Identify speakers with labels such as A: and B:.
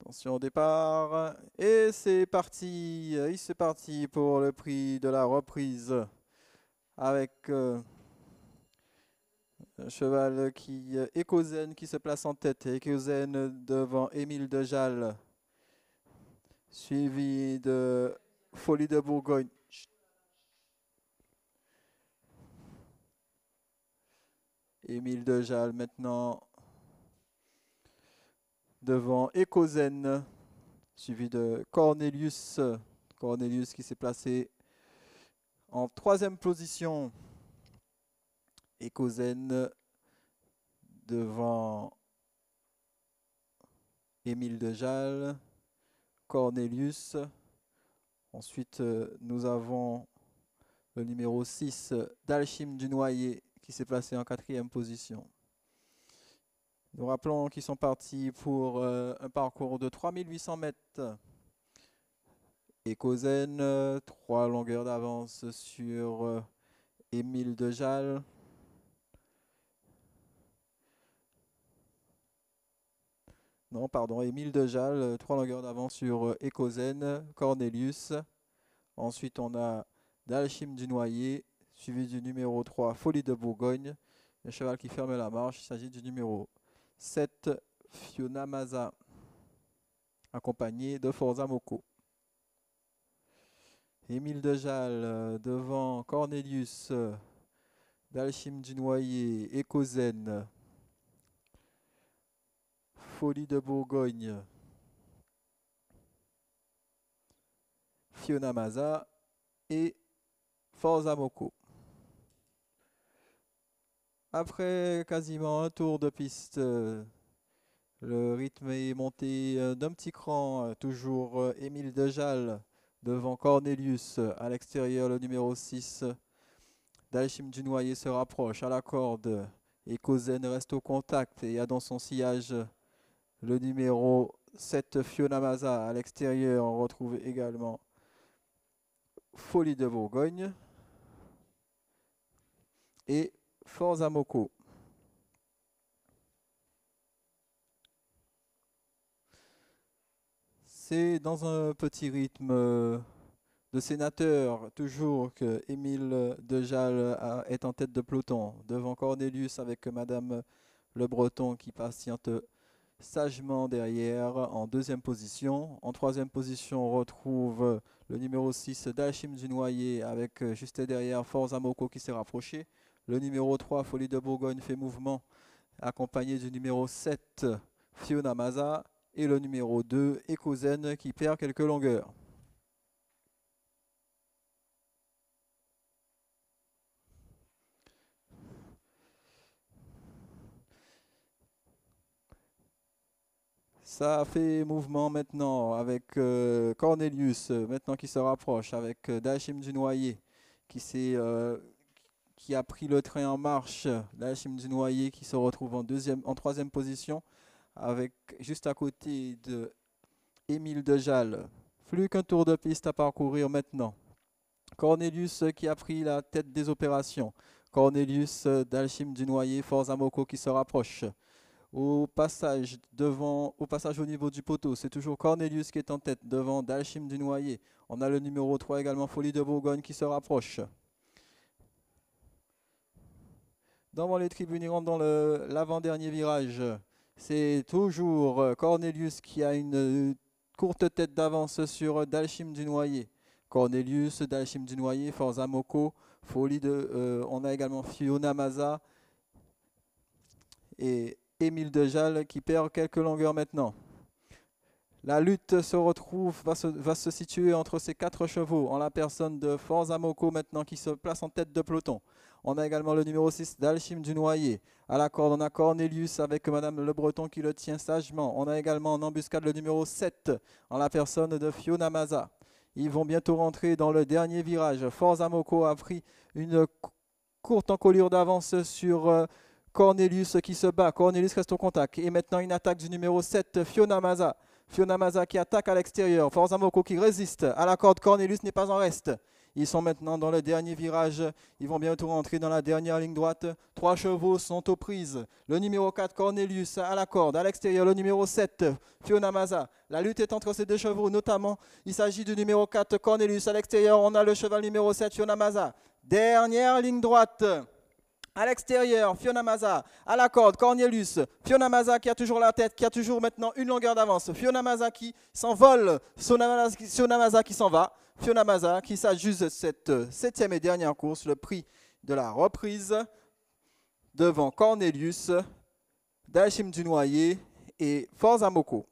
A: Attention au départ. Et c'est parti. C'est parti pour le prix de la reprise. Avec un cheval Ecozen qui se place en tête. Ecozen devant Émile Dejal. Suivi de Folie de Bourgogne. Émile Dejal maintenant devant Ecozen, suivi de Cornelius. Cornelius qui s'est placé en troisième position. Ecozen devant Émile Dejal, Cornelius. Ensuite, nous avons le numéro 6, Dalchim du Noyer, qui s'est placé en quatrième position. Nous rappelons qu'ils sont partis pour un parcours de 3800 mètres. Ecozen, 3 longueurs d'avance sur Émile Dejal. Non, pardon, Émile Dejal, 3 longueurs d'avance sur Ecozen, Cornelius. Ensuite, on a Dalchim du Noyer, suivi du numéro 3, Folie de Bourgogne. Le cheval qui ferme la marche, il s'agit du numéro 7, Fiona Maza, accompagné de Forza Moko. Émile Dejal devant Cornelius, Dalchim du Noyer, Ecozen, Folie de Bourgogne, Fiona Maza et Forza Moko. Après quasiment un tour de piste, le rythme est monté d'un petit cran. Toujours Émile Dejal devant Cornelius. À l'extérieur, le numéro 6, Dalchim du Noyer se rapproche à la corde. Ecozen reste au contact et a dans son sillage le numéro 7, Fiona Maza. À l'extérieur, on retrouve également Folie de Bourgogne et Forza Moko. C'est dans un petit rythme de sénateur, toujours que Émile Dejal est en tête de peloton, devant Cornelius avec Madame Le Breton qui patiente sagement derrière en deuxième position. En troisième position, on retrouve le numéro 6, Dalchim du Noyer, avec juste derrière Forza Moko qui s'est rapproché. Le numéro 3, Folie de Bourgogne, fait mouvement, accompagné du numéro 7, Fiona Maza, et le numéro 2, Ecozen, qui perd quelques longueurs. Ça fait mouvement maintenant avec Cornelius, maintenant qui se rapproche, avec Dalchim du Noyer, qui a pris le train en marche. Dalchim du Noyer qui se retrouve en troisième position, avec juste à côté de Émile Dejal. Plus qu'un tour de piste à parcourir maintenant. Cornelius qui a pris la tête des opérations. Cornelius, Dalchim du Noyer, Forza Moko qui se rapproche. Au passage au niveau du poteau, c'est toujours Cornelius qui est en tête devant Dalchim du Noyer. On a le numéro 3 également, Folie de Bourgogne qui se rapproche. Devant les tribunes, il rentre dans l'avant-dernier virage. C'est toujours Cornelius qui a une courte tête d'avance sur Dalchim du Noyer. Cornelius, Dalchim du Noyer, Forza Moko, on a également Fiona Maza et Émile Dejal qui perd quelques longueurs maintenant. La lutte va se situer entre ces 4 chevaux, en la personne de Forza Moko maintenant qui se place en tête de peloton. On a également le numéro 6, Dalchim du Noyer. À la corde, on a Cornelius avec Madame Le Breton qui le tient sagement. On a également en embuscade le numéro 7, en la personne de Fiona Maza. Ils vont bientôt rentrer dans le dernier virage. Forza Moko a pris une courte encolure d'avance sur Cornelius qui se bat. Cornelius reste au contact. Et maintenant une attaque du numéro 7, Fiona Maza. Fiona Maza qui attaque à l'extérieur. Forza Moko qui résiste. À la corde, Cornelius n'est pas en reste. Ils sont maintenant dans le dernier virage. Ils vont bientôt rentrer dans la dernière ligne droite. 3 chevaux sont aux prises. Le numéro 4, Cornelius, à la corde. À l'extérieur, le numéro 7, Fiona Maza. La lutte est entre ces deux chevaux, notamment, il s'agit du numéro 4, Cornelius. À l'extérieur, on a le cheval numéro 7, Fiona Maza. Dernière ligne droite. À l'extérieur, Fiona Maza, à la corde, Cornelius, Fiona Maza qui a toujours la tête, qui a toujours maintenant une longueur d'avance, Fiona Maza qui s'envole, Fiona Maza qui s'en va, Fiona Maza qui s'ajuste cette 7e et dernière course, le prix de la reprise, devant Cornelius, Dachim du Noyer et Forza Moko.